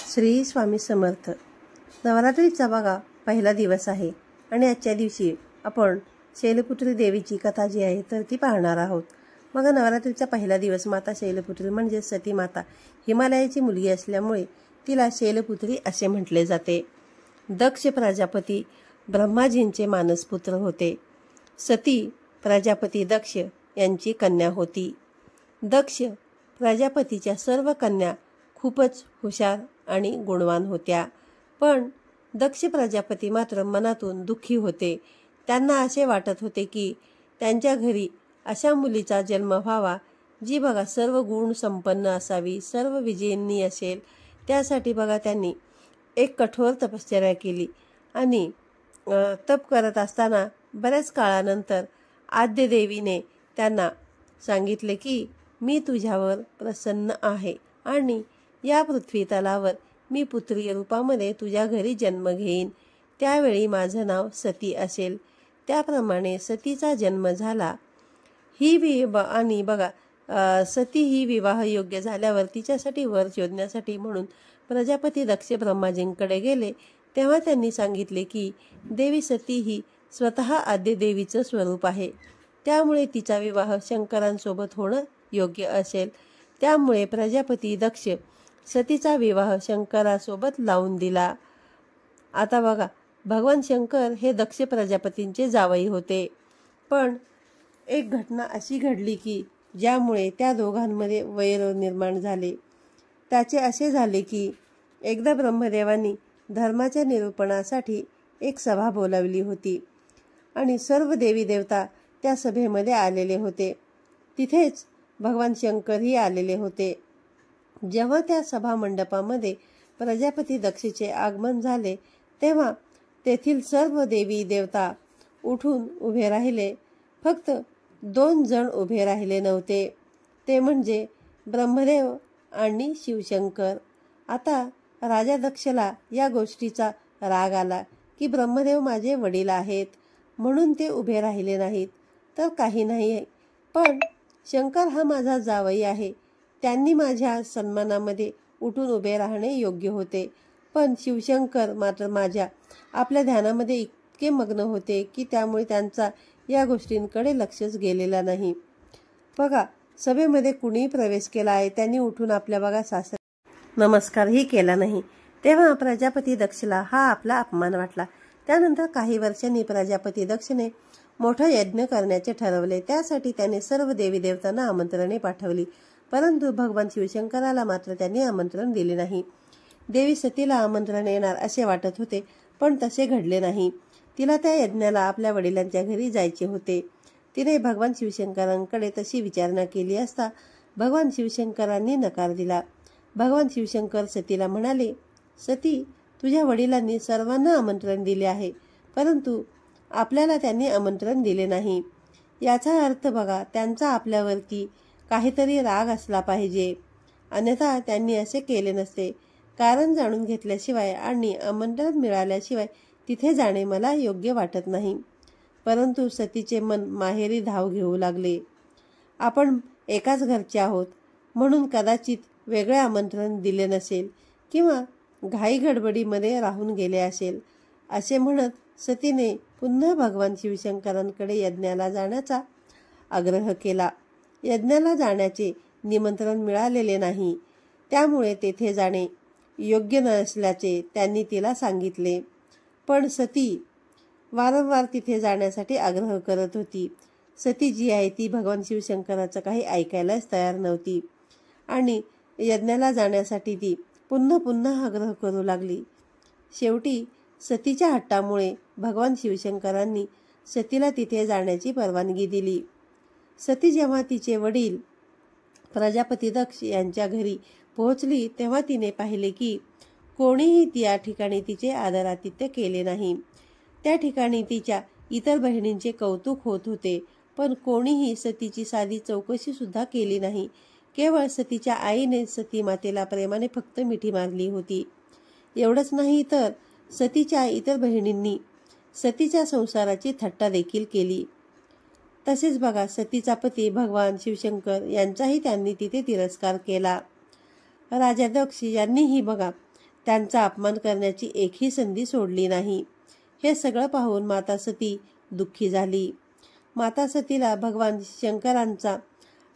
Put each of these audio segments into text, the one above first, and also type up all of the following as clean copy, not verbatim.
श्री स्वामी समर्थ. नवरात्रीचा बघा पहिला दिवस आहे आणि आजच्या दिवशी आपण शैलपुत्री देवीची कथा जी आहे तर ती पाहणार आहोत. मग नवरात्रीचा पहिला दिवस माता शैलपुत्री म्हणजे सती माता हिमालयाची मुलगी असल्यामुळे तिला शैलपुत्री असे म्हटले जाते. दक्ष प्रजापती ब्रह्माजींचे मानसपुत्र होते. सती प्रजापती दक्ष यांची कन्या होती. दक्ष प्रजापतीच्या सर्व कन्या खूपच हुशार आणि गुणवान होत्या. पण दक्ष प्रजापती मात्र मनातून दुःखी होते. त्यांना असे वाटत होते की त्यांच्या घरी अशा मुलीचा जन्म व्हावा जी बघा सर्व गुण संपन्न असावी, सर्व विजयिनी असेल. त्यासाठी बघा त्यांनी एक कठोर तपश्चर्या केली आणि तप करत असताना बऱ्याच काळानंतर आद्य देवीने त्यांना सांगितले की मी तुझ्यावर प्रसन्न आहे आणि या पृथ्वी तलावर मी पुत्री रूपामध्ये तुझ्या घरी जन्म घेईन. त्यावेळी माझं नाव सती असेल. त्याप्रमाणे सतीचा जन्म झाला. आणि बघा सती ही विवाह योग्य झाल्यावर तिच्यासाठी वर शोधण्यासाठी म्हणून प्रजापती दक्ष ब्रह्माजींकडे गेले. तेव्हा त्यांनी सांगितले की देवी सती ही स्वतः आद्य देवीचं स्वरूप आहे. त्यामुळे तिचा विवाह शंकरांसोबत होणं योग्य असेल. त्यामुळे प्रजापती दक्ष सतीचा विवाह शंकरासोबत लावून दिला. आता बघा भगवान शंकर हे दक्ष प्रजापतींचे जावई होते. पण एक घटना अशी घडली की ज्यामुळे त्या दोघांमध्ये वैर निर्माण झाले. त्याचे असे झाले की एकदा ब्रह्मदेवांनी धर्माच्या निरूपणासाठी एक सभा बोलावली होती आणि सर्व देवी देवता त्या सभेमध्ये आलेले होते. तिथेच भगवान शंकरही आलेले होते. जेव्हा त्या सभा मंडपामध्ये प्रजापती दक्षचे आगमन झाले तेव्हा तेथील सर्व देवी देवता उठून उभे राहिले. फक्त 2 जण उभे राहिले नव्हते, ते म्हणजे ब्रह्मदेव आणि शिवशंकर. आता राजा दक्षला या गोष्टीचा राग आला की ब्रह्मदेव माझे वडील आहेत म्हणून ते उभे राहिले नाहीत तर काही नाही, पण शंकर हा माझा जावई आहे, त्यांनी माझ्या सन्मानामध्ये उठून उभे राहणे योग्य होते. पण शिवशंकर मात्र आपल्या ध्यानामध्ये इतके मग्न होते की त्यामुळे त्यांचा या गोष्टींकडे लक्षच गेलेला नाही. बघा सभेमध्ये कुणीही प्रवेश केला आहे त्यांनी उठून आपल्या बघा सासऱ्याला नमस्कारही केला नाही. तेव्हा प्रजापती दक्षला हा आपला अपमान वाटला. त्यानंतर काही वर्षांनी प्रजापती दक्षने मोठा यज्ञ करण्याचे ठरवले. त्यासाठी त्याने सर्व देवी देवतांना आमंत्रणे पाठवली. परंतु भगवान शिवशंकराला मात्र त्यांनी आमंत्रण दिले नाही. देवी सतीला आमंत्रण येणार असे वाटत होते, पण तसे घडले नाही. तिला त्या यज्ञाला आपल्या वडिलांच्या घरी जायचे होते. तिने भगवान शिवशंकरांकडे तशी विचारणा केली असता भगवान शिवशंकरांनी नकार दिला. भगवान शिवशंकर सतीला म्हणाले, सती तुझ्या वडिलांनी सर्वांना आमंत्रण दिले आहे, परंतु आपल्याला त्यांनी आमंत्रण दिले नाही. याचा अर्थ बघा त्यांचा आपल्यावरती काहीतरी राग असला पाहिजे, अन्यथा त्यांनी असे केले नसते. कारण जाणून घेतल्याशिवाय आणि आमंत्रण मिळाल्याशिवाय तिथे जाणे मला योग्य वाटत नाही. परंतु सतीचे मन माहेरी धाव घेऊ लागले. आपण एकाच घरचे आहोत म्हणून कदाचित वेगळे आमंत्रण दिले नसेल किंवा घाई गडबडीमध्ये राहून गेले असेल असे म्हणत सतीने पुन्हा भगवान शिवशंकरांकडे यज्ञाला जाण्याचा आग्रह केला. यज्ञाला जाण्याचे निमंत्रण मिळालेले नाही, त्यामुळे तेथे जाणे योग्य नसल्याचे त्यांनी तिला सांगितले. पण सती वारंवार तिथे जाण्यासाठी आग्रह करत होती. सती जी आहे ती भगवान शिवशंकराचं काही ऐकायलाच तयार नव्हती आणि यज्ञाला जाण्यासाठी ती पुन्हा पुन्हा आग्रह करू लागली. शेवटी सतीच्या हट्टामुळे भगवान शिवशंकरांनी सतीला तिथे जाण्याची परवानगी दिली. सती जेव्हा तिचे वडील प्रजापती दक्ष यांच्या घरी पोहोचली तेव्हा तिने पाहिले की कोणीही त्या ठिकाणी तिचे आदरातिथ्य केले नाही. त्या ठिकाणी तिच्या इतर बहिणींचे कौतुक होत होते, पण कोणीही सतीची साधी चौकशी सुद्धा केली नाही. केवळ सतीच्या आईने सती मातेला प्रेमाने फक्त मिठी मारली होती. एवढंच नाही तर सतीच्या इतर बहिणींनी सतीच्या संसाराची थट्टा देखील केली. तसेच बघा सतीचा पती भगवान शिवशंकर यांचाही त्यांनी तिथे तिरस्कार केला. राजा दक्ष यांनीही बघा त्यांचा अपमान करण्याची एकही संधी सोडली नाही. हे सगळं पाहून माता सती दुःखी झाली. माता सतीला भगवान शंकरांचा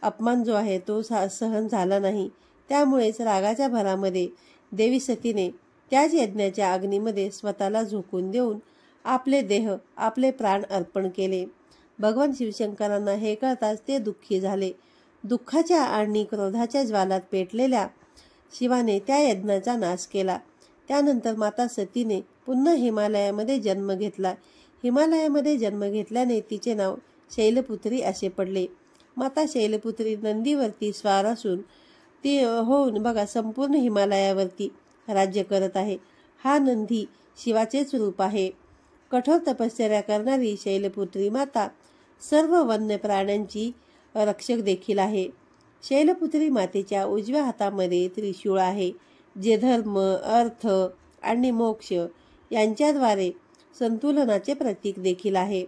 अपमान जो आहे तो सहन झाला नाही. त्यामुळेच रागाच्या भरामध्ये देवी सतीने त्याच यज्ञाच्या अग्नीमध्ये स्वतःला झोकून देऊन आपले देह, आपले प्राण अर्पण केले. भगवान शिवशंकरांना हे कळताच ते दुःखी झाले. दुःखाच्या आणि क्रोधाच्या ज्वालात पेटलेल्या शिवाने त्या यज्ञाचा नाश केला. त्यानंतर माता सतीने पुन्हा हिमालयामध्ये जन्म घेतला. हिमालयामध्ये जन्म घेतल्याने तिचे नाव शैलपुत्री असे पडले. माता शैलपुत्री नंदीवरती स्वार असून ती होऊन बघा संपूर्ण हिमालयावरती राज्य करत आहे. हा नंदी शिवाचेच रूप आहे. कठोर तपश्चर्या करणारी शैलपुत्री माता सर्व वन्य प्राण्यांची रक्षक देखील आहे. शैलपुत्री मातेच्या उजव्या हातामध्ये त्रिशूळ आहे, जे धर्म, अर्थ आणि मोक्ष यांच्याद्वारे संतुलनाचे प्रतीक देखील आहे.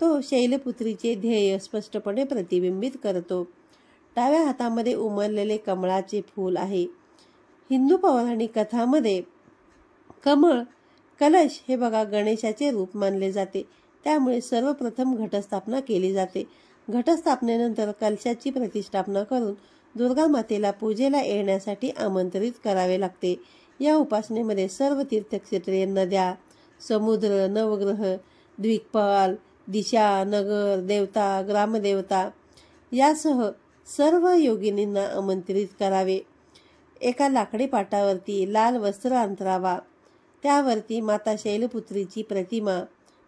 तो शैलपुत्रीचे ध्येय स्पष्टपणे प्रतिबिंबित करतो. डाव्या हातामध्ये उमललेले कमळाचे फूल आहे. हिंदू पौराणिक कथामध्ये कमळ कलश हे बघा गणेशाचे रूप मानले जाते. त्यामुळे सर्वप्रथम घटस्थापना केली जाते. घटस्थापनेनंतर कलशाची प्रतिष्ठापना करून दुर्गा मातेला पूजेला येण्यासाठी आमंत्रित करावे लागते. या उपासनेमध्ये सर्व तीर्थक्षेत्रे, नद्या, समुद्र, नवग्रह, द्विकपाल, दिशा, नगर, देवता, ग्रामदेवता यासह सर्व योगिनींना आमंत्रित करावे. एका लाकडी पाटावरती लाल वस्त्र अंतरावा. त्यावरती माता शैलपुत्रीची प्रतिमा,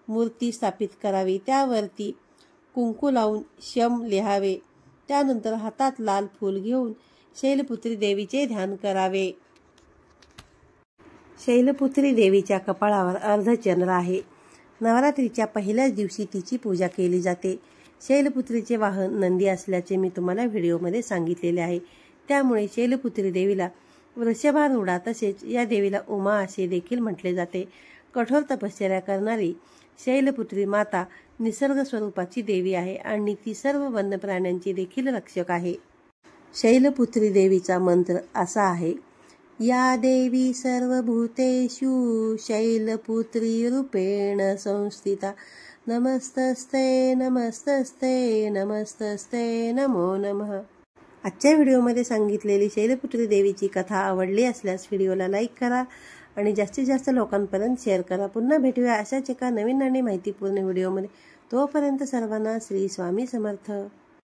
मूर्ती स्थापित करावी. त्यावरती कुंकू लावून शम लिहावे. त्यानंतर हातात लाल फूल घेऊन शैलपुत्री देवीचे ध्यान करावे. शैलपुत्री देवीच्या कपाळावर अर्धचंद्र आहे. नवरात्रीच्या पहिल्याच दिवशी तिची पूजा केली जाते. शैलपुत्रीचे वाहन नंदी असल्याचे मी तुम्हाला व्हिडिओमध्ये सांगितलेले आहे. त्यामुळे शैलपुत्री देवीला वृषभारूढा, तसेच या देवीला उमा असे देखील म्हटले जाते. कठोर तपश्चर्या करणारी शैलपुत्री माता निसर्ग स्वरूपाची देवी आहे आणि ती सर्व वन्य प्राण्यांची देखील रक्षक आहे. शैलपुत्री देवीचा मंत्र असा आहे: या देवी सर्वभूतेषु शैलपुत्री रूपेण संस्थिता. नमस्तस्ते नमस्तस्ते नमस्तस्ते नमो नमः. आजच्या व्हिडिओमध्ये सांगितलेली शैलपुत्री देवीची कथा आवडली असल्यास व्हिडिओला लाईक करा आणि जास्तीत जास्त लोकांपर्यंत शेअर करा. पुन्हा भेटूया अशाच एका नवीन आणि माहितीपूर्ण व्हिडिओमध्ये. तोपर्यंत सर्वांना श्री स्वामी समर्थ.